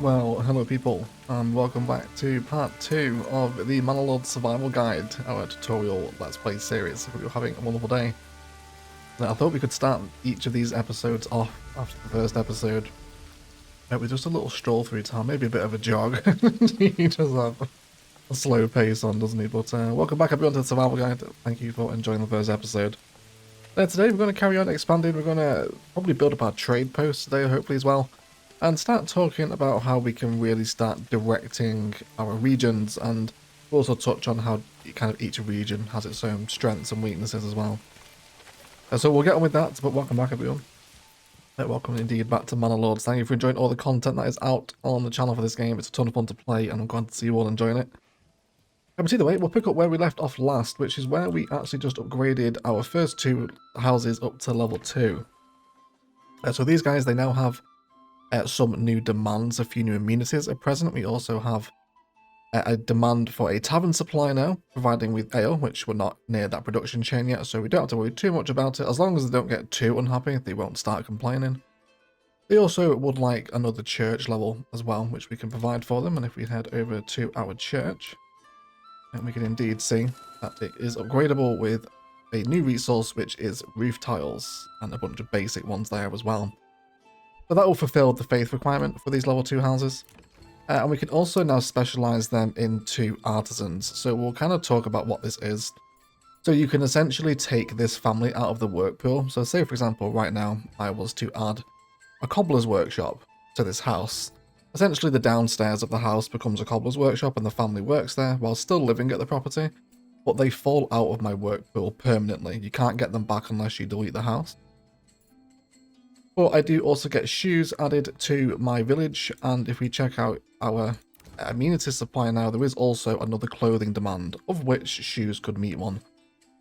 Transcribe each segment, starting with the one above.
Well, hello people, and welcome back to part 2 of the Manor Lords Survival Guide, our tutorial Let's Play series. Hope you're having a wonderful day. Now, I thought we could start each of these episodes off after the first episode with just a little stroll through town, maybe a bit of a jog. He does have a slow pace on, doesn't he? But welcome back everyone to the Survival Guide. Thank you for enjoying the first episode. Today we're going to carry on expanding. We're going to probably build up our trade post today, hopefully as well. And start talking about how we can really start directing our regions, and also touch on how kind of each region has its own strengths and weaknesses as well. So we'll get on with that, but welcome back everyone. Welcome indeed back to Manor Lords. Thank you for enjoying all the content that is out on the channel for this game. It's a ton of fun to play, and I'm glad to see you all enjoying it. But either way, we'll pick up where we left off last, which is where we actually just upgraded our first two houses up to level 2. So these guys, they now have some new demands, a few new amenities at present. We also have a demand for a tavern supply now, providing with ale, which we're not near that production chain yet, so we don't have to worry too much about it. As long as they don't get too unhappy, they won't start complaining. They also would like another church level as well, which we can provide for them, and if we head over to our church, and we can indeed see that it is upgradable with a new resource, which is roof tiles, and a bunch of basic ones there as well. So that will fulfill the faith requirement for these level 2 houses. And we can also now specialize them into artisans. So we'll kind of talk about what this is. So you can essentially take this family out of the work pool. So say for example, right now I was to add a cobbler's workshop to this house. Essentially the downstairs of the house becomes a cobbler's workshop and the family works there while still living at the property. But they fall out of my work pool permanently. You can't get them back unless you delete the house. But I do also get shoes added to my village, and if we check out our amenity supply now, there is also another clothing demand, of which shoes could meet one.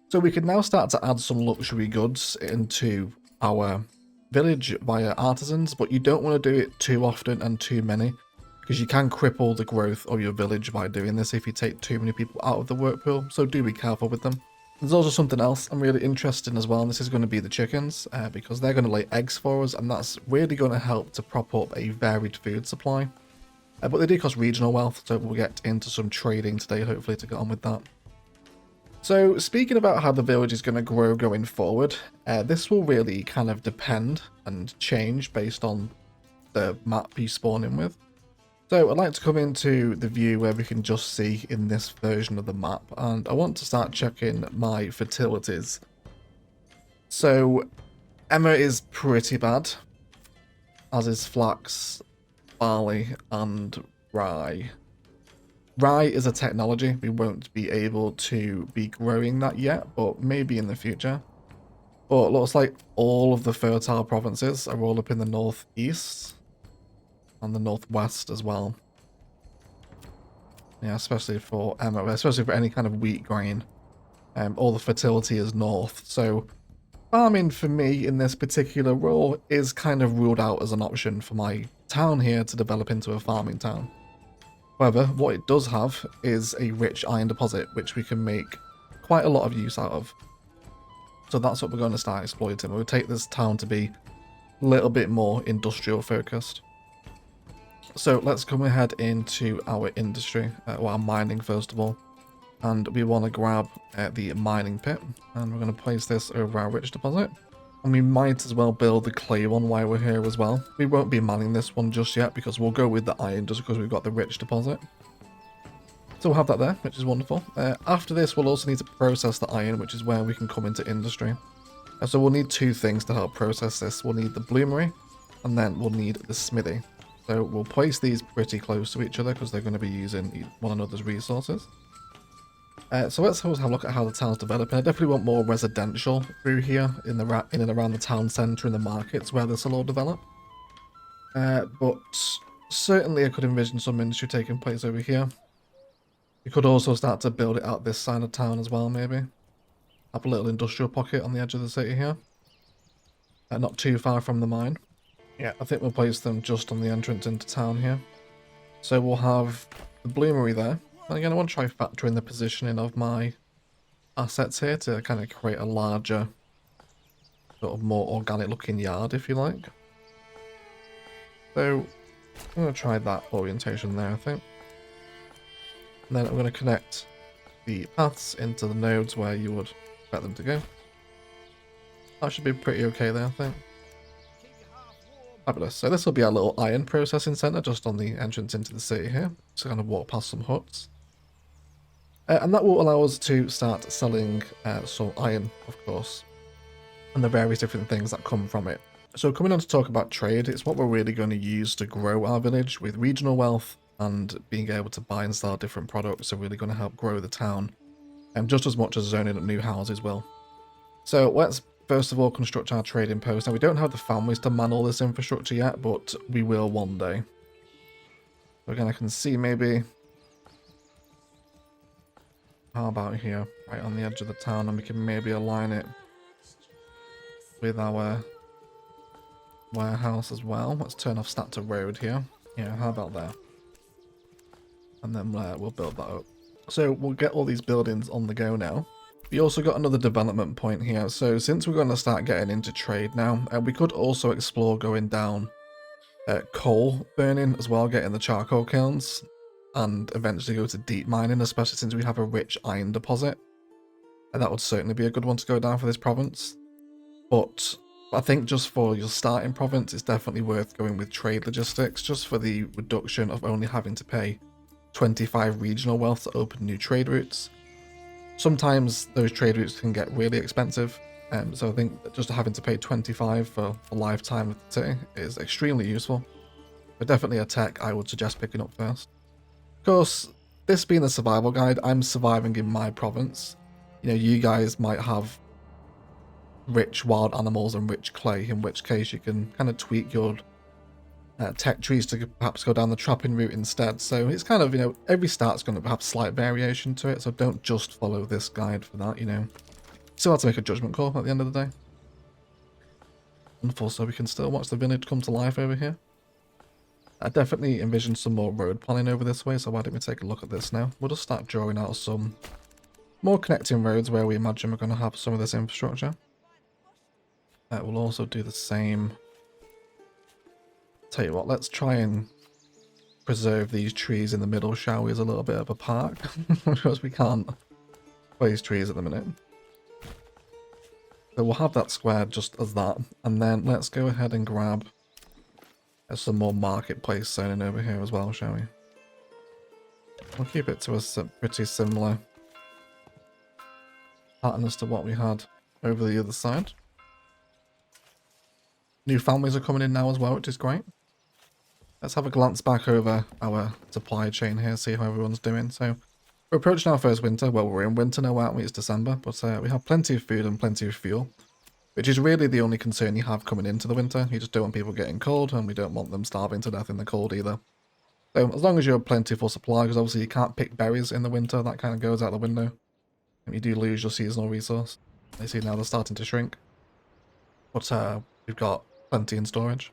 So we can now start to add some luxury goods into our village via artisans, but you don't want to do it too often and too many, because you can cripple the growth of your village by doing this if you take too many people out of the work pool, so do be careful with them. There's also something else I'm really interested in as well, and this is going to be the chickens, because they're going to lay eggs for us, and that's really going to help to prop up a varied food supply. But they do cost regional wealth, so we'll get into some trading today, hopefully, to get on with that. So, speaking about how the village is going to grow going forward, this will really kind of depend and change based on the map you spawn in with. So I'd like to come into the view where we can just see in this version of the map, and I want to start checking my fertilities. So Emma is pretty bad, as is flax, barley, and rye. Rye is a technology, we won't be able to be growing that yet, but maybe in the future. But it looks like all of the fertile provinces are all up in the northeast. And the northwest as well. Yeah, especially for Emma, especially for any kind of wheat grain. All the fertility is north, so farming for me in this particular role is kind of ruled out as an option for my town here to develop into a farming town. However, what it does have is a rich iron deposit, which we can make quite a lot of use out of. So that's what we're going to start exploiting. We'll take this town to be a little bit more industrial focused. So let's come ahead into our industry, or our mining first of all, and we want to grab the mining pit, and we're going to place this over our rich deposit, and we might as well build the clay one while we're here as well. We won't be mining this one just yet because we'll go with the iron just because we've got the rich deposit. So we'll have that there, which is wonderful. After this we'll also need to process the iron, which is where we can come into industry. So we'll need two things to help process this. We'll need the bloomery, and then we'll need the smithy. So we'll place these pretty close to each other because they're going to be using one another's resources. So let's have a look at how the town's developing. I definitely want more residential through here in and around the town centre and the markets where this will all develop. But certainly I could envision some industry taking place over here. We could also start to build it out this side of town as well, maybe. Have a little industrial pocket on the edge of the city here. Not too far from the mine. Yeah, I think we'll place them just on the entrance into town here. So we'll have the bloomery there. And again, I want to try factor in the positioning of my assets here to kind of create a larger, sort of more organic looking yard, if you like. So I'm going to try that orientation there, I think. And then I'm going to connect the paths into the nodes where you would expect them to go. That should be pretty okay there, I think. Fabulous. So this will be our little iron processing center just on the entrance into the city here. So kind of walk past some huts. And that will allow us to start selling some iron, of course, and the various different things that come from it. So coming on to talk about trade, it's what we're really going to use to grow our village with regional wealth and being able to buy and sell different products are really going to help grow the town, and just as much as zoning up new houses will. So let's first of all construct our trading post. Now we don't have the families to man all this infrastructure yet, but we will one day. So again, I can see maybe, how about here, right on the edge of the town, and we can maybe align it with our warehouse as well. Let's turn off stat to road here. Yeah, how about there? And then we'll build that up. So we'll get all these buildings on the go now. We also got another development point here. So since we're going to start getting into trade now, we could also explore going down coal burning as well, getting the charcoal kilns, and eventually go to deep mining, especially since we have a rich iron deposit. And that would certainly be a good one to go down for this province. But I think just for your starting province, it's definitely worth going with trade logistics, just for the reduction of only having to pay 25 regional wealth to open new trade routes. Sometimes those trade routes can get really expensive, so I think that just having to pay 25 for a lifetime of the city is extremely useful. But definitely a tech I would suggest picking up first. Of course, this being the survival guide, I'm surviving in my province. You know, you guys might have rich wild animals and rich clay, in which case you can kind of tweak your tech trees to perhaps go down the trapping route instead. So it's kind of, you know, every start's going to have slight variation to it, so don't just follow this guide for that, you know. Still have to make a judgment call at the end of the day. And also we can still watch the village come to life over here. I definitely envision some more road planning over this way, so why don't we take a look at this now. We'll just start drawing out some more connecting roads where we imagine we're going to have some of this infrastructure. We'll also do the same. Tell you what, let's try and preserve these trees in the middle, shall we, as a little bit of a park, because we can't place trees at the minute. So we'll have that square just as that, and then let's go ahead and grab some more marketplace zoning over here as well, shall we? We'll keep it to a pretty similar pattern as to what we had over the other side. New families are coming in now as well, which is great. Let's have a glance back over our supply chain here, see how everyone's doing. So we're approaching our first winter. Well, we're in winter now, aren't we? It's December, but we have plenty of food and plenty of fuel, which is really the only concern you have coming into the winter. You just don't want people getting cold, and we don't want them starving to death in the cold either. So as long as you have plentiful supply, because obviously you can't pick berries in the winter, that kind of goes out the window. And you do lose your seasonal resource. You see now they're starting to shrink. But we've got plenty in storage.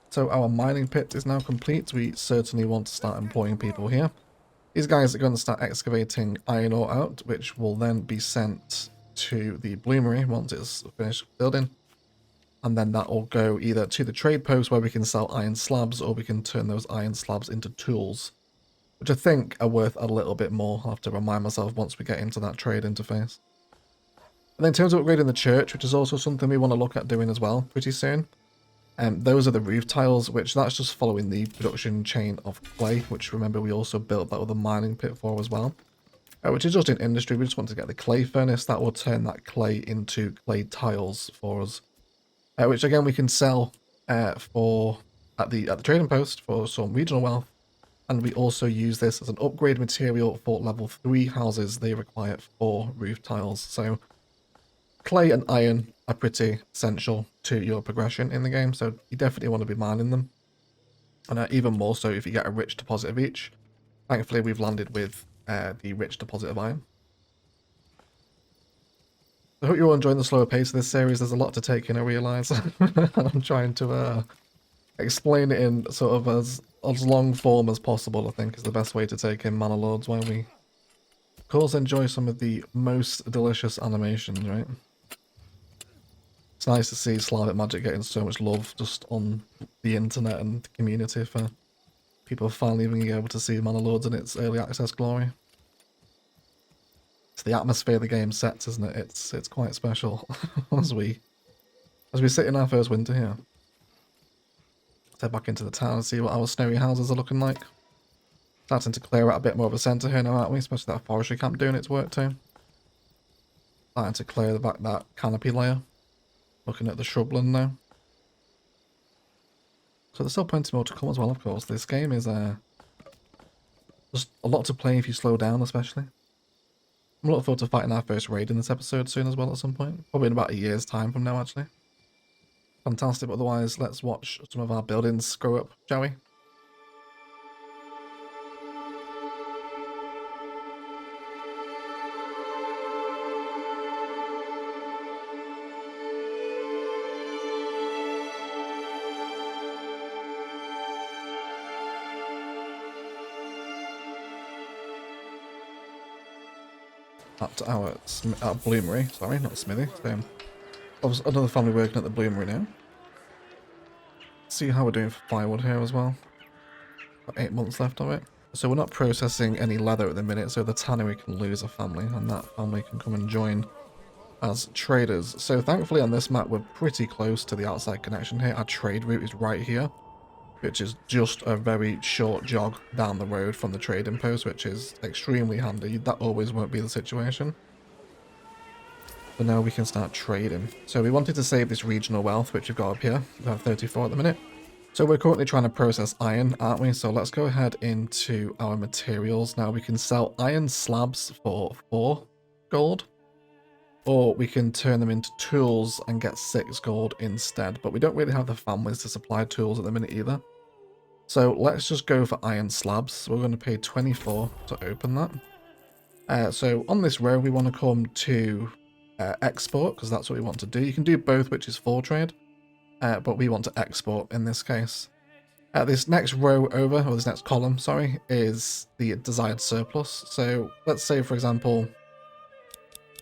So our mining pit is now complete. We certainly want to start employing people here. These guys are going to start excavating iron ore out, which will then be sent to the bloomery once it's finished building. And then that will go either to the trade post where we can sell iron slabs, or we can turn those iron slabs into tools, which I think are worth a little bit more. I'll have to remind myself once we get into that trade interface. And then in terms of upgrading the church, which is also something we want to look at doing as well pretty soon. Those are the roof tiles, which that's just following the production chain of clay, which remember we also built that other mining pit for as well. Which is just in industry. We just want to get the clay furnace that will turn that clay into clay tiles for us. Which again we can sell for at the trading post for some regional wealth. And we also use this as an upgrade material for level 3 houses. They require 4 roof tiles. So clay and iron are pretty essential to your progression in the game, so you definitely want to be mining them. And even more so if you get a rich deposit of each. Thankfully we've landed with the rich deposit of iron. I hope you're all enjoying the slower pace of this series. There's a lot to take in, I realise. And I'm trying to explain it in sort of as long form as possible, I think is the best way to take in Manor Lords, while we of course enjoy some of the most delicious animations, right? It's nice to see Slavic Magic getting so much love just on the internet and the community for people finally even be able to see Manor Lords in its early access glory. It's the atmosphere the game sets, isn't it? It's quite special as we sit in our first winter here. Let's head back into the town and see what our snowy houses are looking like. Starting to clear out a bit more of a centre here now, aren't we? Especially that forestry camp doing its work too. Starting to clear back that canopy layer. Looking at the shrubland now. So there's still plenty more to come as well, of course. This game is just a lot to play if you slow down, especially. I'm looking forward to fighting our first raid in this episode soon as well at some point. Probably in about a year's time from now, actually. Fantastic, but otherwise, let's watch some of our buildings grow up, shall we? At our bloomery, sorry, not smithy. So, another family working at the bloomery now. See how we're doing for firewood here as well. Got 8 months left of it. So we're not processing any leather at the minute, so the tannery can lose a family, and that family can come and join as traders. So thankfully on this map we're pretty close to the outside connection here. Our trade route is right here, which is just a very short jog down the road from the trading post, which is extremely handy. That always won't be the situation. So now we can start trading. So we wanted to save this regional wealth, which we've got up here. We have 34 at the minute. So we're currently trying to process iron, aren't we? So let's go ahead into our materials. Now we can sell iron slabs for 4 gold. Or we can turn them into tools and get 6 gold instead. But we don't really have the families to supply tools at the minute either. So let's just go for iron slabs. We're going to pay 24 to open that. So on this row, we want to come to export, because that's what we want to do. You can do both, which is full trade, but we want to export in this case. This next row over, or this next column, sorry, is the desired surplus. So let's say, for example,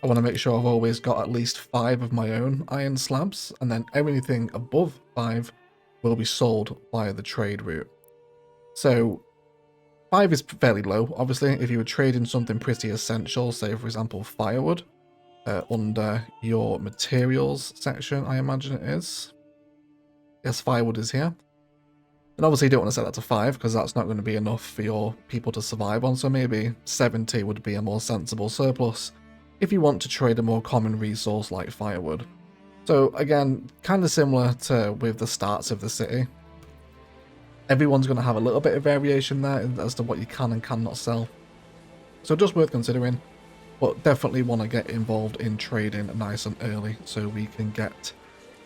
I want to make sure I've always got at least 5 of my own iron slabs, and then everything above 5 will be sold via the trade route. So 5 is fairly low, obviously. If you were trading something pretty essential, say for example firewood, under your materials section, I imagine it is. Yes, firewood is here. And obviously you don't want to set that to 5 because that's not going to be enough for your people to survive on, so maybe 70 would be a more sensible surplus if you want to trade a more common resource like firewood. So again, kind of similar to with the starts of the city. Everyone's going to have a little bit of variation there as to what you can and cannot sell. So just worth considering, but definitely want to get involved in trading nice and early so we can get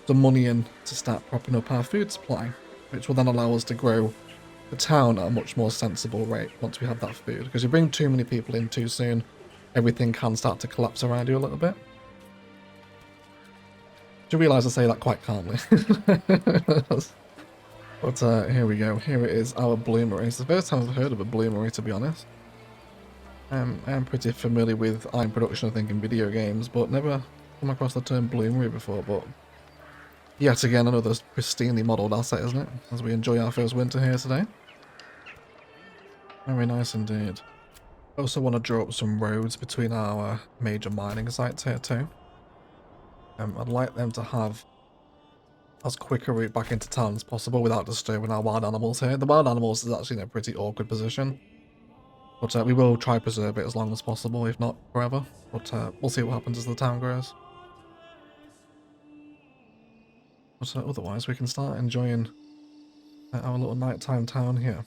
the money in to start propping up our food supply, which will then allow us to grow the town at a much more sensible rate once we have that food. Because if you bring too many people in too soon, everything can start to collapse around you a little bit. Do you realise I say that quite calmly? But here we go. Here it is, our bloomery. It's the first time I've heard of a bloomery, to be honest. I am pretty familiar with iron production, I think, in video games, but never come across the term bloomery before. But yet again, another pristinely modelled asset, isn't it? As we enjoy our first winter here today. Very nice indeed. I also want to draw up some roads between our major mining sites here too. I'd like them to have as quick a route back into town as possible without disturbing our wild animals here. The wild animals is actually in a pretty awkward position, but we will try to preserve it as long as possible, if not forever. But we'll see what happens as the town grows. But otherwise, we can start enjoying our little nighttime town here.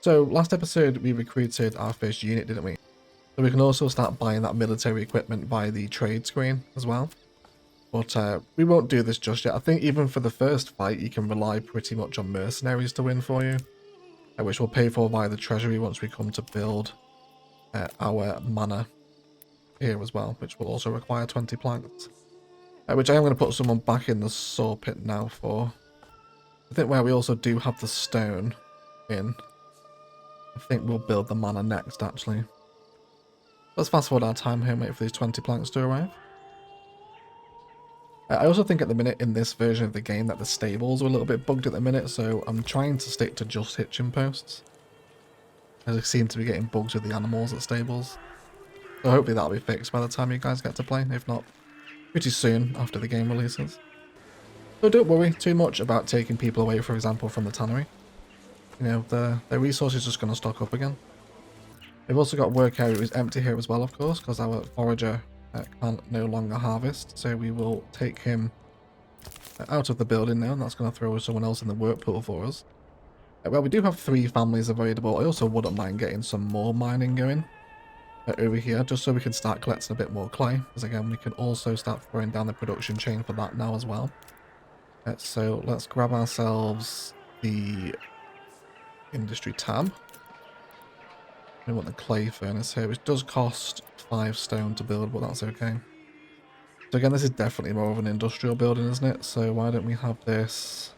So last episode we recruited our first unit, didn't we? So we can also start buying that military equipment via the trade screen as well. But we won't do this just yet. I think even for the first fight you can rely pretty much on mercenaries to win for you, which we'll pay for via the treasury once we come to build our manor here as well, which will also require 20 planks. Which I am going to put someone back in the saw pit now for. I think where we also do have the stone in, I think we'll build the manor next actually. Let's fast forward our time here and wait for these 20 planks to arrive. I also think at the minute in this version of the game that the stables are a little bit bugged at the minute, so I'm trying to stick to just hitching posts. I seem to be getting bugs with the animals at stables. So hopefully that'll be fixed by the time you guys get to play, if not pretty soon after the game releases. So don't worry too much about taking people away, for example, from the tannery. You know, their resources are just going to stock up again. We've also got work area is empty here as well, of course, because our forager can no longer harvest. So we will take him out of the building now, and that's going to throw someone else in the work pool for us. Well, we do have 3 families available. I also wouldn't mind getting some more mining going over here, just so we can start collecting a bit more clay. Because again, we can also start throwing down the production chain for that now as well. So let's grab ourselves the industry tab. We want the clay furnace here, which does cost 5 stone to build, but that's okay. So again, this is definitely more of an industrial building, isn't it? So why don't we have this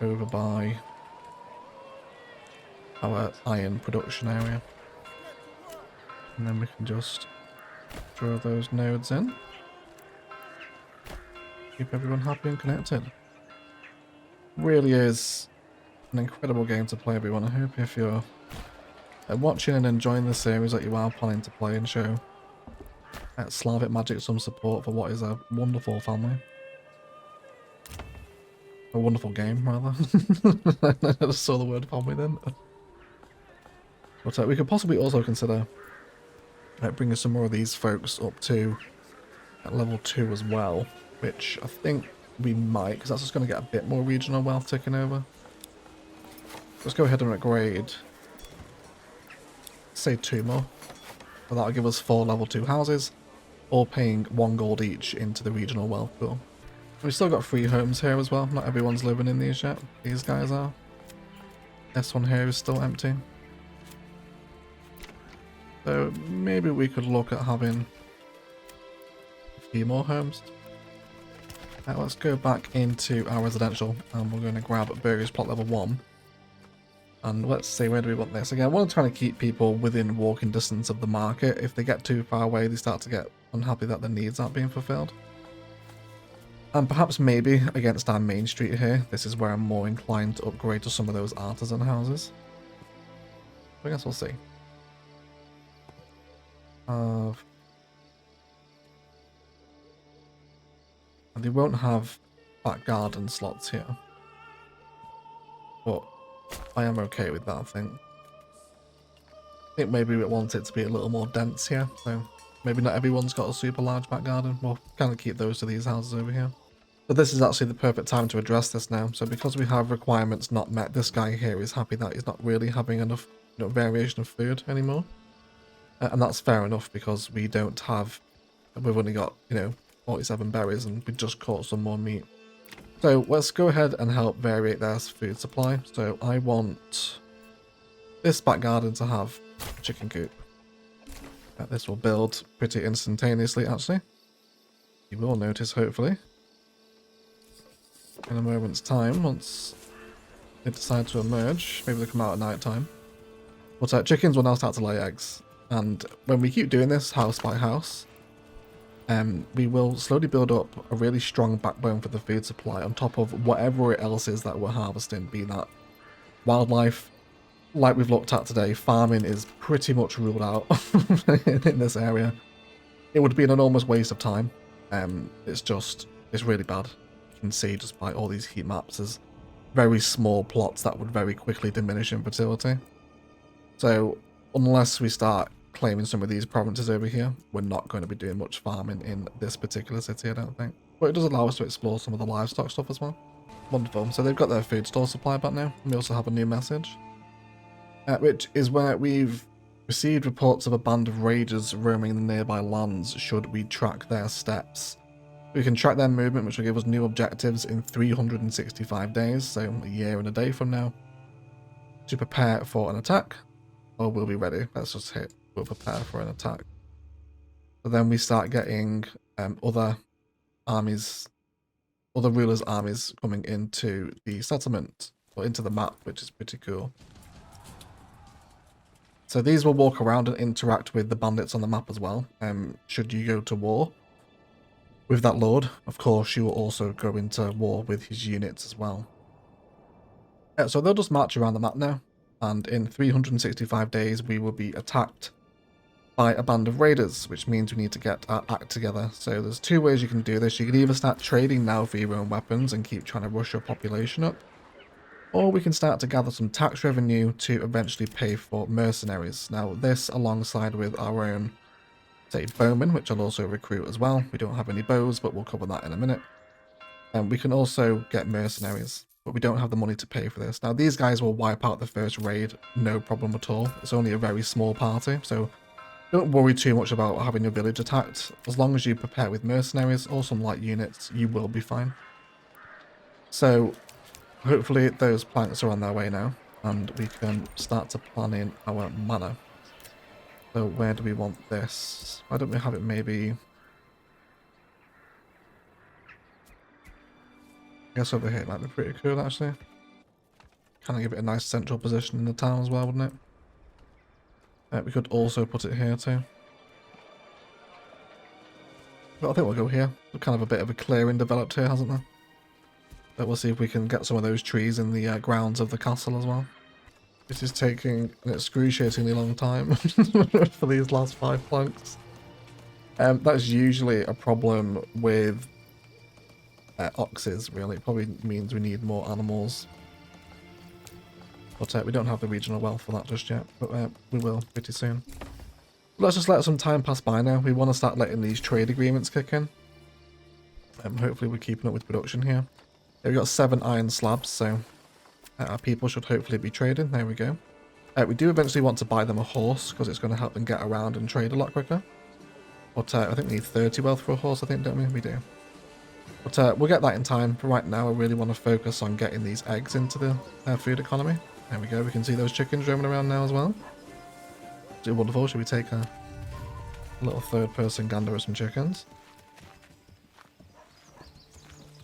over by our iron production area. And then we can just draw those nodes in. Keep everyone happy and connected. Really is an incredible game to play, everyone. I hope if you're watching and enjoying the series that you are planning to play and show Slavic Magic some support for what is a wonderful family. A wonderful game, rather. I just saw the word family then. But we could possibly also consider bringing some more of these folks up to level 2 as well, which I think we might, because that's just going to get a bit more regional wealth taken over. Let's go ahead and upgrade, say 2 more. So that'll give us 4 level 2 houses, all paying 1 gold each into the regional wealth pool. We've still got 3 homes here as well. Not everyone's living in these yet. These guys are. This one here is still empty. So maybe we could look at having a few more homes. Let's go back into our residential and we're going to grab Burgers plot level 1. And let's see, where do we want this? Again, I want to try to keep people within walking distance of the market. If they get too far away, they start to get unhappy that their needs aren't being fulfilled. And perhaps maybe against our main street here, this is where I'm more inclined to upgrade to some of those artisan houses. I guess we'll see. And they won't have back garden slots here. But I am okay with that, I think. I think maybe we want it to be a little more dense here, so maybe not everyone's got a super large back garden. We'll kind of keep those to these houses over here. But this is actually the perfect time to address this now. So because we have requirements not met, this guy here is happy that he's not really having enough variation of food anymore. And that's fair enough because we don't have, we've only got, 47 berries and we just caught some more meat. So let's go ahead and help variate their food supply. So I want this back garden to have a chicken coop. This will build pretty instantaneously, actually. You will notice, hopefully, in a moment's time, once they decide to emerge. Maybe they come out at night time. But chickens will now start to lay eggs. And when we keep doing this house by house, we will slowly build up a really strong backbone for the food supply on top of whatever else is that we're harvesting, be that wildlife. Like we've looked at today, farming is pretty much ruled out in this area. It would be an enormous waste of time. It's really bad. You can see just by all these heat maps, there's very small plots that would very quickly diminish in fertility. So unless we start claiming some of these provinces over here, we're not going to be doing much farming in this particular city, I don't think. But it does allow us to explore some of the livestock stuff as well. Wonderful. So they've got their food store supply back now. And we also have a new message, which is where we've received reports of a band of raiders roaming the nearby lands should we track their steps. We can track their movement, which will give us new objectives in 365 days, so a year and a day from now, to prepare for an attack. Or we'll be ready. Let's just hit we'll prepare for an attack. But then we start getting other armies, other rulers' armies coming into the settlement, or into the map, which is pretty cool. So these will walk around and interact with the bandits on the map as well, should you go to war. with that lord. Of course, you will also go into war with his units as well. So they'll just march around the map now, and in 365 days we will be attacked by a band of raiders, which means we need to get our act together. So there's two ways you can do this. You can either start trading now for your own weapons and keep trying to rush your population up, or we can start to gather some tax revenue to eventually pay for mercenaries. Now this alongside with our own, say, bowmen, which I'll also recruit as well. We don't have any bows, but we'll cover that in a minute. And we can also get mercenaries, but we don't have the money to pay for this. Now these guys will wipe out the first raid, no problem at all. It's only a very small party, so don't worry too much about having your village attacked. As long as you prepare with mercenaries or some light units, you will be fine. So hopefully those planks are on their way now, and we can start to plan in our manor. So where do we want this? Why don't we have it maybe... I guess over here might be pretty cool actually. Kind of give it a nice central position in the town as well, wouldn't it? We could also put it here too. But I think we'll go here. Kind of a bit of a clearing developed here, hasn't there? But we'll see if we can get some of those trees in the grounds of the castle as well. This is taking an excruciatingly long time for these last 5 planks. That's usually a problem with oxes, really. It probably means we need more animals. But we don't have the regional wealth for that just yet, but we will pretty soon. Let's just let some time pass by now. We want to start letting these trade agreements kick in. Hopefully we're keeping up with production here. We've got 7 iron slabs, so our people should hopefully be trading. There we go. We do eventually want to buy them a horse, because it's going to help them get around and trade a lot quicker. But I think we need 30 wealth for a horse, I think, don't we? We do. But we'll get that in time. For right now, I really want to focus on getting these eggs into the food economy. There we go, we can see those chickens roaming around now as well. It's wonderful. Should we take a little third-person gander of some chickens?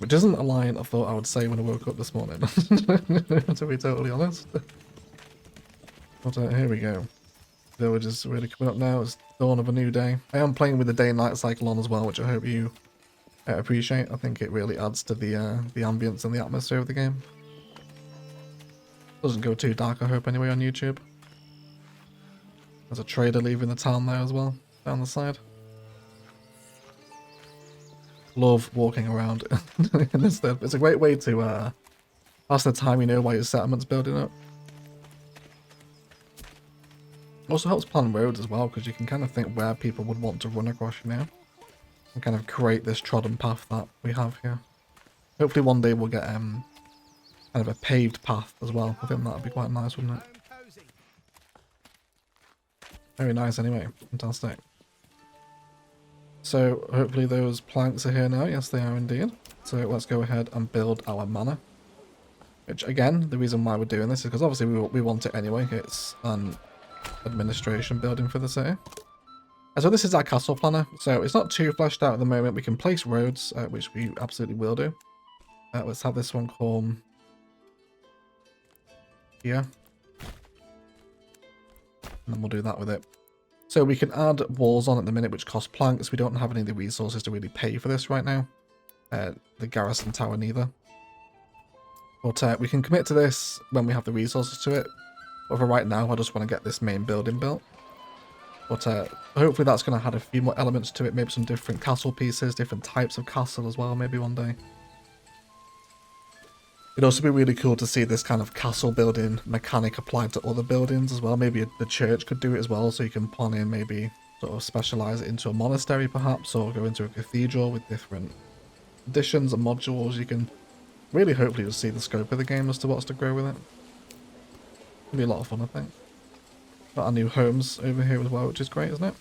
Which isn't a line I thought I would say when I woke up this morning, to be totally honest. But here we go. The village is really coming up now. It's dawn of a new day. I am playing with the day-night cycle on as well, which I hope you appreciate. I think it really adds to the ambience and the atmosphere of the game. Doesn't go too dark, I hope, anyway, on YouTube. There's a trader leaving the town there as well, down the side. Love walking around in this stuff. It's a great way to pass the time, you know, while your settlement's building up. Also helps plan roads as well, because you can kind of think where people would want to run across, you know, and kind of create this trodden path that we have here. Hopefully one day we'll get kind of a paved path as well. I think that would be quite nice, wouldn't it? Very nice anyway. Fantastic. So hopefully those planks are here now. Yes, they are indeed. So let's go ahead and build our manor. Which, again, the reason why we're doing this is because obviously we want it anyway. It's an administration building for the city. So this is our castle planner. So it's not too fleshed out at the moment. We can place roads, which we absolutely will do. Let's have this one come here. And then we'll do that with it. So we can add walls on at the minute, which cost planks. We don't have any of the resources to really pay for this right now. The garrison tower neither. But we can commit to this when we have the resources to it. But for right now, I just want to get this main building built. But hopefully that's going to add a few more elements to it. Maybe some different castle pieces, different types of castle as well, maybe one day. It'd also be really cool to see this kind of castle building mechanic applied to other buildings as well. Maybe the church could do it as well, so you can plan in maybe sort of specialize it into a monastery perhaps, or go into a cathedral with different additions and modules. You can really hopefully just see the scope of the game as to what's to grow with it. It'll be a lot of fun, I think. Got our new homes over here as well, which is great, isn't it?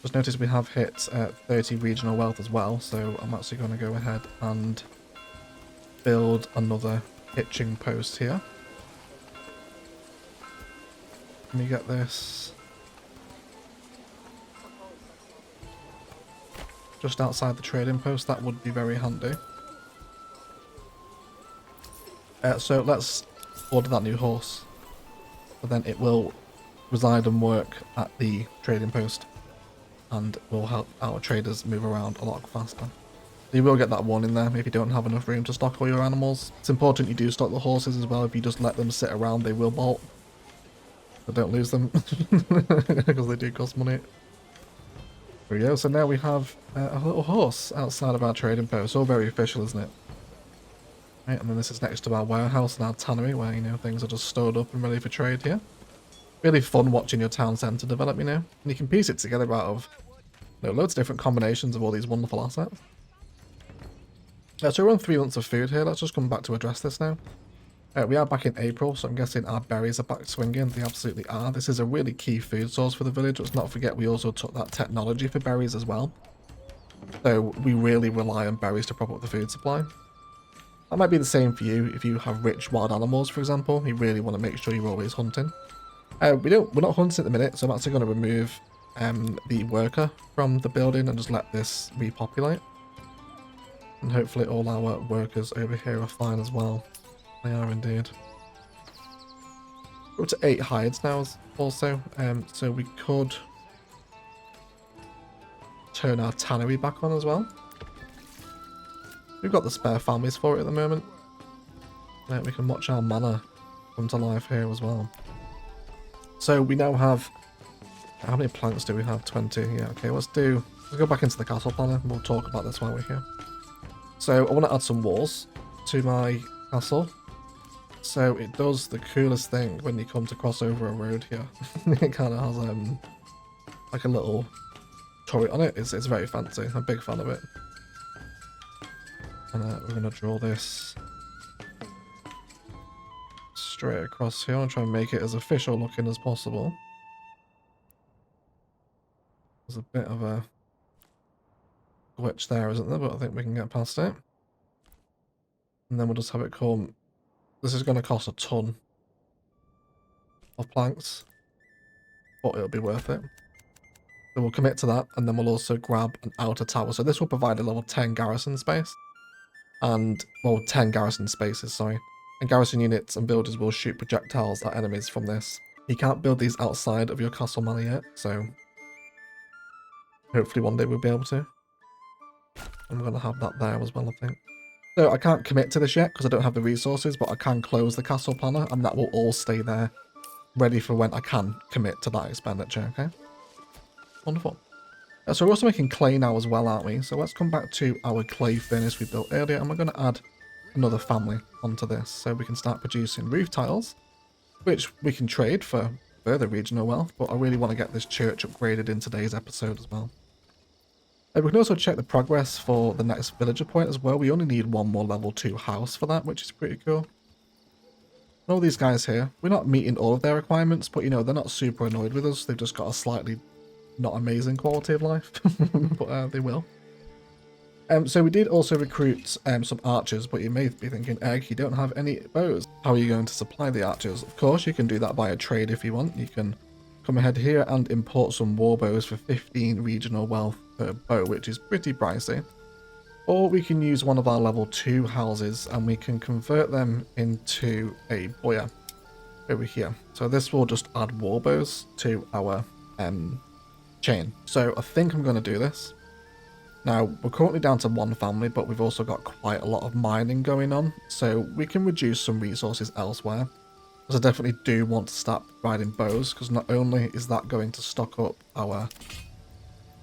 Just notice we have hit 30 regional wealth as well, so I'm actually going to go ahead and build another hitching post here. Let me get this just outside the trading post. That would be very handy. So let's order that new horse, but then it will reside and work at the trading post, and will help our traders move around a lot faster. You will get that one in there if you don't have enough room to stock all your animals. It's important you do stock the horses as well. If you just let them sit around, they will bolt. But don't lose them because they do cost money. There we go. So now we have a little horse outside of our trading post. All very official, isn't it? Right, and then this is next to our warehouse and our tannery where, you know, things are just stored up and ready for trade here. Really fun watching your town centre develop, you know. And you can piece it together out of, you know, loads of different combinations of all these wonderful assets. So we're on 3 months of food here. Let's just come back to address this now. We are back in April, so I'm guessing our berries are back swinging. They absolutely are. This is a really key food source for the village. Let's not forget we also took that technology for berries as well. So we really rely on berries to prop up the food supply. That might be the same for you if you have rich wild animals, for example. You really want to make sure you're always hunting. We're not hunting at the minute, so I'm actually going to remove the worker from the building and just let this repopulate. And hopefully all our workers over here are fine as well. They are indeed. We're up to 8 hides now also, so we could turn our tannery back on as well. We've got the spare families for it at the moment. We can watch our manor come to life here as well. So we now have, how many planks do we have? 20. Yeah, okay, let's go back into the castle planner and we'll talk about this while we're here. So I want to add some walls to my castle. So it does the coolest thing when you come to cross over a road here. It kind of has like a little turret on it. It's very fancy. I'm a big fan of it. And we're going to draw this straight across here and try and make it as official looking as possible. There's a bit of a glitch there, isn't there? But I think we can get past it. And then we'll just have it come. This is going to cost a ton of planks, but it'll be worth it. So we'll commit to that, and then we'll also grab an outer tower. So this will provide a level 10 garrison space. And, well, 10 garrison spaces, sorry. And garrison units and builders will shoot projectiles at enemies from this. You can't build these outside of your castle manor yet, so hopefully one day we'll be able to. I'm going to have that there as well, I think. So I can't commit to this yet because I don't have the resources, but I can close the castle planner and that will all stay there, ready for when I can commit to that expenditure, okay? Wonderful. So we're also making clay now as well, aren't we? So let's come back to our clay furnace we built earlier, and we're going to add another family onto this. So we can start producing roof tiles, which we can trade for further regional wealth, but I really want to get this church upgraded in today's episode as well. We can also check the progress for the next villager point as well. We only need one more level 2 house for that, which is pretty cool. All these guys here, we're not meeting all of their requirements, but you know, they're not super annoyed with us. They've just got a slightly not amazing quality of life, but they will. So we did also recruit some archers, but you may be thinking, Egg, you don't have any bows. How are you going to supply the archers? Of course, you can do that by a trade if you want. You can come ahead here and import some war bows for 15 regional wealth per bow, which is pretty pricey. Or we can use one of our level 2 houses and we can convert them into a boya over here. So this will just add war bows to our chain. So I think I'm going to do this. Now, we're currently down to 1 family, but we've also got quite a lot of mining going on, so we can reduce some resources elsewhere. Because I definitely do want to start providing bows, because not only is that going to stock up our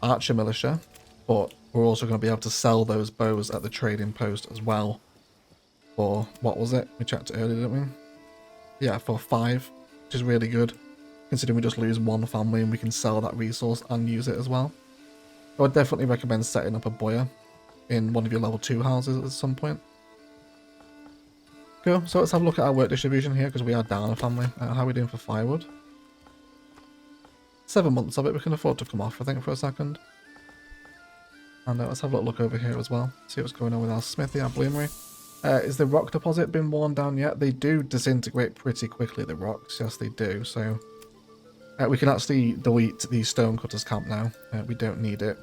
archer militia, but we're also going to be able to sell those bows at the trading post as well. For, what was it? We checked it earlier, didn't we? Yeah, for 5, which is really good. Considering we just lose 1 family and we can sell that resource and use it as well. I would definitely recommend setting up a boya in one of your level 2 houses at some point. Cool, so let's have a look at our work distribution here because we are down a family. How are we doing for firewood? 7 months of it we can afford to come off, I think, for a second. And let's have a look over here as well. See what's going on with our smithy, our bloomery. Is the rock deposit been worn down yet? They do disintegrate pretty quickly, the rocks. Yes, they do. So we can actually delete the stonecutters camp now. We don't need it.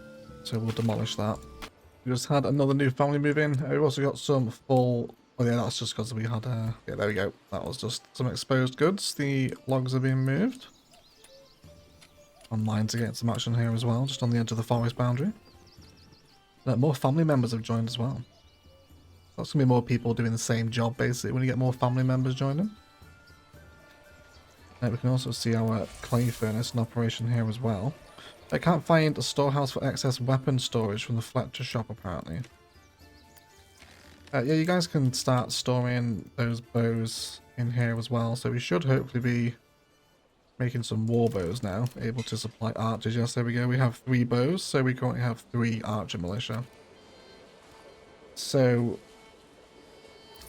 So we'll demolish that. We just had another new family move in. We've also got some full... Oh yeah, that's just because we had... Yeah, there we go. That was just some exposed goods. The logs are being moved. On lines to get some action here as well, just on the edge of the forest boundary. More family members have joined as well. That's going to be more people doing the same job, basically, when you get more family members joining. We can also see our clay furnace in operation here as well. I can't find a storehouse for excess weapon storage from the Fletcher shop, apparently. Yeah, you guys can start storing those bows in here as well. So we should hopefully be making some war bows now, able to supply archers. Yes, there we go. We have 3 bows, so we currently have 3 archer militia. So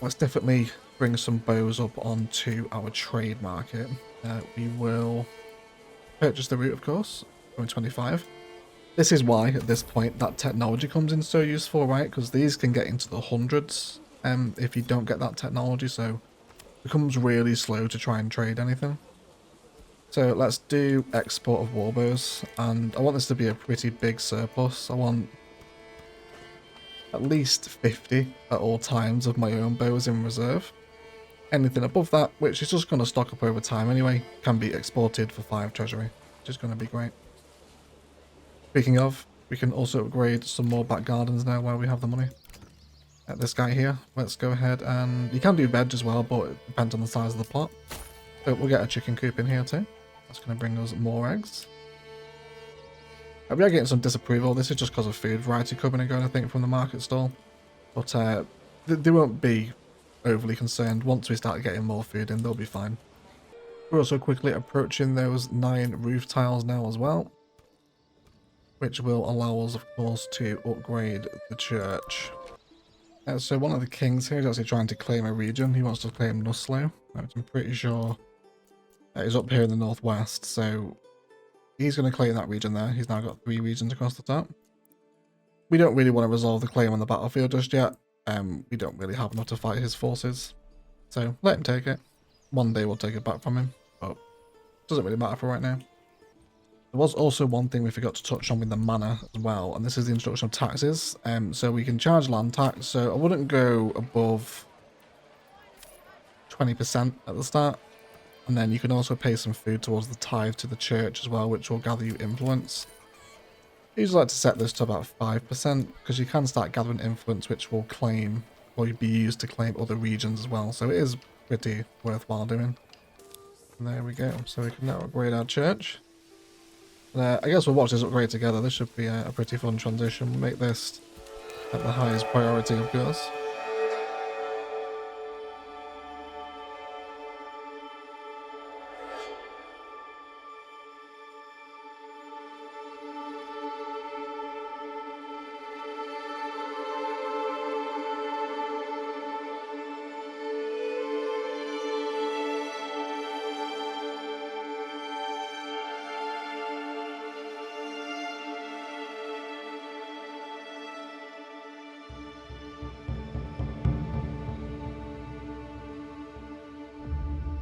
let's definitely bring some bows up onto our trade market. We will purchase the route, of course, for 25. This is why, at this point, that technology comes in so useful, right? Because these can get into the hundreds if you don't get that technology, so it becomes really slow to try and trade anything. So let's do export of warbows, and I want this to be a pretty big surplus. I want at least 50 at all times of my own bows in reserve. Anything above that, which is just going to stock up over time anyway, can be exported for 5 treasury, which is going to be great. Speaking of, we can also upgrade some more back gardens now while we have the money. This guy here, let's go ahead and... You can do veg as well, but it depends on the size of the plot. So we'll get a chicken coop in here too. That's going to bring us more eggs. We are getting some disapproval. This is just because of food variety coming and going, I think, from the market stall. But they won't be overly concerned. Once we start getting more food in, they'll be fine. We're also quickly approaching those 9 roof tiles now as well, which will allow us, of course, to upgrade the church. So one of the kings here is actually trying to claim a region. He wants to claim Nuslow, which I'm pretty sure is up here in the northwest. So he's going to claim that region there. He's now got 3 regions across the top. We don't really want to resolve the claim on the battlefield just yet. We don't really have enough to fight his forces. So let him take it. One day we'll take it back from him, but it doesn't really matter for right now. There was also one thing we forgot to touch on with the manor as well, and this is the introduction of taxes. So we can charge land tax, so I wouldn't go above 20% at the start. And then you can also pay some food towards the tithe to the church as well, which will gather you influence. I usually like to set this to about 5%, because you can start gathering influence, which will claim, or be used to claim other regions as well. So it is pretty worthwhile doing. And there we go. So we can now upgrade our church. I guess we'll watch this upgrade together. This should be a pretty fun transition. We'll make this at the highest priority, of course.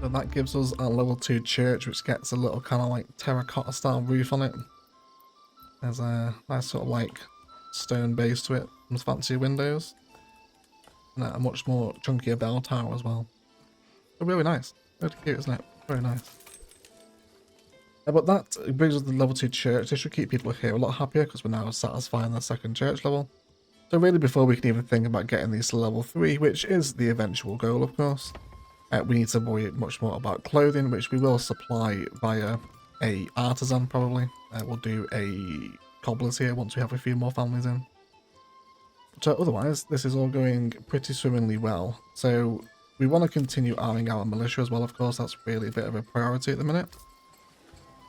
So that gives us a level 2 church, which gets a little kind of like terracotta style roof on it. There's a nice sort of like stone base to it, some fancy windows, and a much more chunkier bell tower as well. So really nice, really cute, isn't it? Very nice. But that brings us to the level 2 church. This should keep people here a lot happier because we're now satisfying the 2nd church level. So really, before we can even think about getting these to level 3, which is the eventual goal, of course, we need to worry much more about clothing, which we will supply via a artisan probably. We'll do a cobblers here once we have a few more families in. So otherwise, this is all going pretty swimmingly well. So we want to continue arming our militia as well, of course. That's really a bit of a priority at the minute.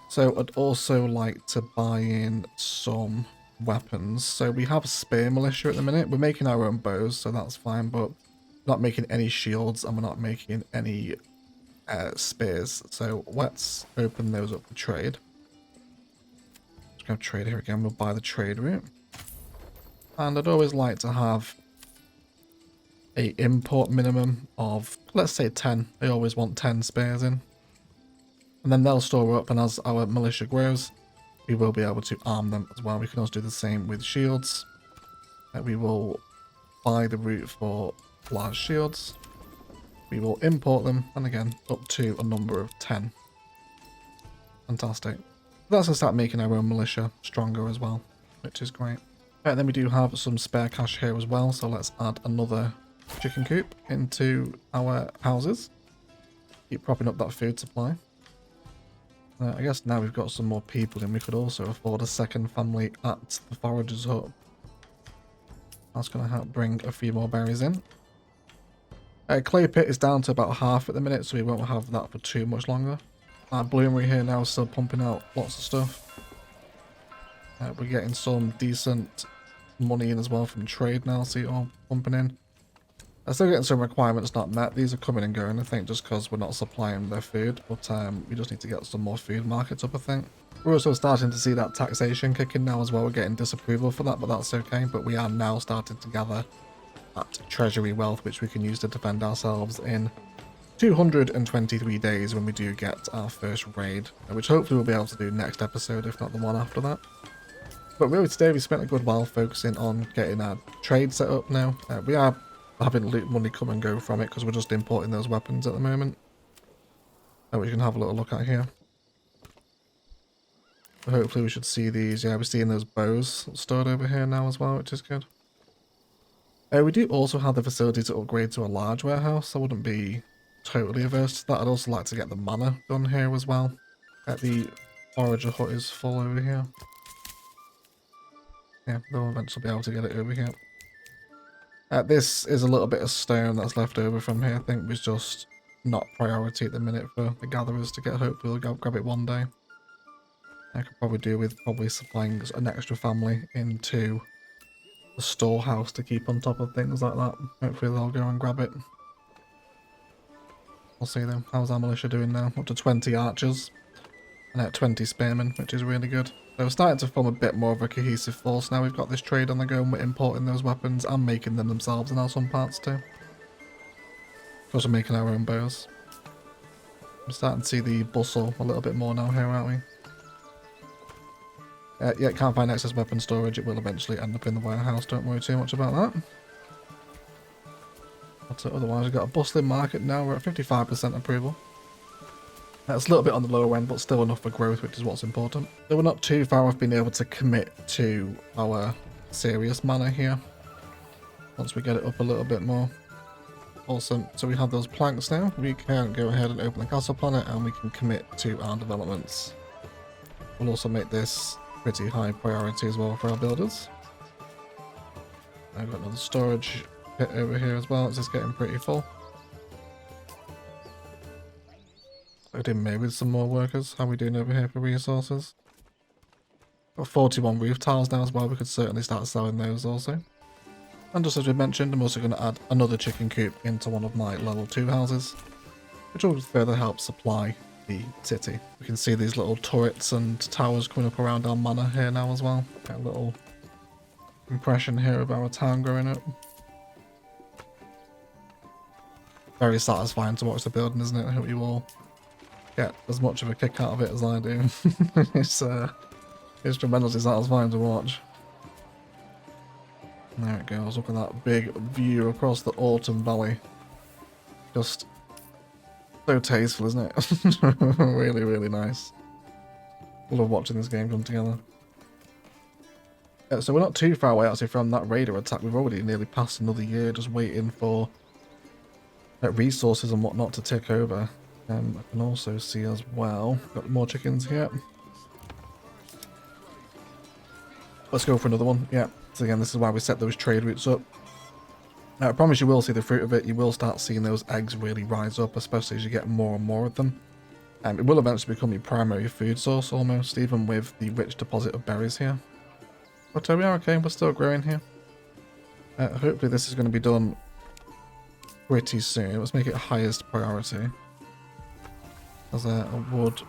So I'd also like to buy in some weapons. So we have spear militia at the minute. We're making our own bows, so that's fine, but not making any shields, and we're not making any spears. So let's open those up for trade. Let's go trade here again. We'll buy the trade route. And I'd always like to have a import minimum of, let's say 10. I always want 10 spears in. And then they'll store up, and as our militia grows, we will be able to arm them as well. We can also do the same with shields. We will buy the route for large shields. We will import them, and again, up to a number of 10. Fantastic. That's going to start making our own militia stronger as well, which is great. Then we do have some spare cash here as well, so let's add another chicken coop into our houses. Keep propping up that food supply. I guess now we've got some more people and we could also afford a second family at the forager's hut. That's going to help bring a few more berries in. Clay pit is down to about half at the minute, so we won't have that for too much longer. Our bloomery here now is still pumping out lots of stuff. We're getting some decent money in as well from trade now, see it all pumping in. I'm still getting some requirements not met. These are coming and going, I think, just because we're not supplying their food. But we just need to get some more food markets up, I think. We're also starting to see that taxation kick in now as well. We're getting disapproval for that, but that's okay. But we are now starting to gather that treasury wealth, which we can use to defend ourselves in 223 days when we do get our first raid, which hopefully we'll be able to do next episode, if not the one after that. But really today we spent a good while focusing on getting our trade set up now. We are having loot money come and go from it because we're just importing those weapons at the moment. Which you can have a little look at here. So hopefully we should see these. Yeah, we're seeing those bows stored over here now as well, which is good. We do also have the facility to upgrade to a large warehouse. I wouldn't be totally averse to that. I'd also like to get the manor done here as well. The forager hut is full over here. Yeah, they'll eventually be able to get it over here. This is a little bit of stone that's left over from here. I think was just not priority at the minute for the gatherers to get. Hopefully we'll grab it one day. I could probably do with supplying an extra family into the storehouse to keep on top of things like that. Hopefully they'll go and grab it. We'll see them. How's our militia doing now? Up to 20 archers and 20 spearmen, which is really good. So we're starting to form a bit more of a cohesive force now. We've got this trade on the go and we're importing those weapons and making them themselves in some parts too. Of course, we're making our own bows. We're starting to see the bustle a little bit more now here, aren't we? Yeah, can't find excess weapon storage. It will eventually end up in the warehouse. Don't worry too much about that. But otherwise, we've got a bustling market now. We're at 55% approval. That's a little bit on the lower end, but still enough for growth, which is what's important. So we're not too far off being able to commit to our serious manor here. Once we get it up a little bit more. Awesome. So we have those planks now. We can go ahead and open the castle planet and we can commit to our developments. We'll also make this pretty high priority as well for our builders. I've got another storage pit over here as well. It's just getting pretty full. I did maybe with some more workers. How are we doing over here for resources? Got 41 roof tiles now as well. We could certainly start selling those also. And just as we mentioned, I'm also going to add another chicken coop into one of my level 2 houses, which will further help supply the city. We can see these little turrets and towers coming up around our manor here now as well. Get a little impression here of our town growing up. Very satisfying to watch the building, isn't it? I hope you all get as much of a kick out of it as I do. It's tremendously satisfying to watch. There it goes, look at that big view across the Autumn Valley. Just so tasteful, isn't it? Really, really nice. Love watching this game come together. So we're not too far away actually from that raider attack. We've already nearly passed another year just waiting for resources and whatnot to tick over. I can also see as well, got more chickens here. Let's go for another one. Yeah, so again, this is why we set those trade routes up. Now, I promise you will see the fruit of it. You will start seeing those eggs really rise up, especially as you get more and more of them. It will eventually become your primary food source almost, even with the rich deposit of berries here. But we are okay, we're still growing here. Hopefully this is going to be done pretty soon. Let's make it highest priority. As I would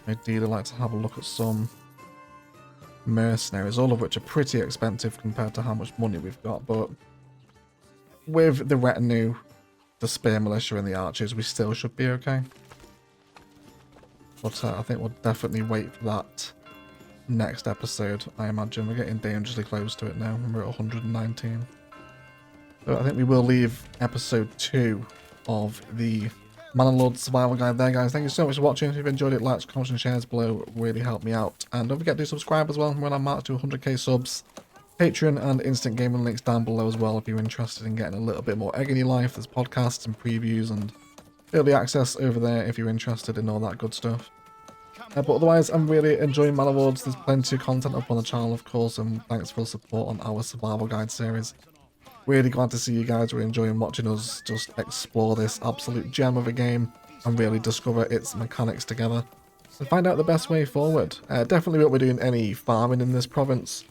ideally like to have a look at some mercenaries, all of which are pretty expensive compared to how much money we've got, but with the retinue, the spear militia and the archers, we still should be okay. But I think we'll definitely wait for that next episode. I imagine we're getting dangerously close to it now, and we're at 119. So I think we will leave episode 2 of the Manor Lords Survival Guide there, guys. Thank you so much for watching. If you've enjoyed it, likes, comments and shares below really help me out. And don't forget to subscribe as well. We're on our march to 100k subs. Patreon and instant gaming links down below as well if you're interested in getting a little bit more egg in your life. There's podcasts and previews and early access over there if you're interested in all that good stuff. But otherwise, I'm really enjoying Manor Lords. There's plenty of content up on the channel, of course, and thanks for the support on our survival guide series. Really glad to see you guys are enjoying watching us just explore this absolute gem of a game and really discover its mechanics together and find out the best way forward. Definitely won't be doing any farming in this province.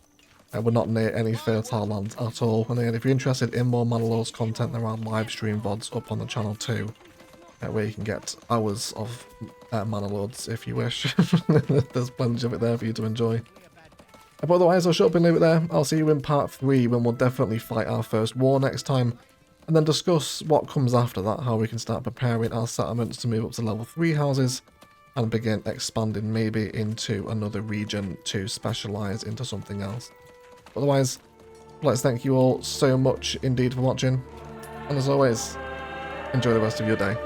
We're not near any fertile lands at all. And then if you're interested in more Manor Lords content, there are live stream VODs up on the channel too, where you can get hours of Manor Lords if you wish. There's plenty of it there for you to enjoy. But otherwise, I'll shut up and leave it there. I'll see you in part 3 when we'll definitely fight our first war next time, and then discuss what comes after that, how we can start preparing our settlements to move up to level 3 houses, and begin expanding maybe into another region to specialise into something else. Otherwise, let's thank you all so much indeed for watching, and as always, enjoy the rest of your day.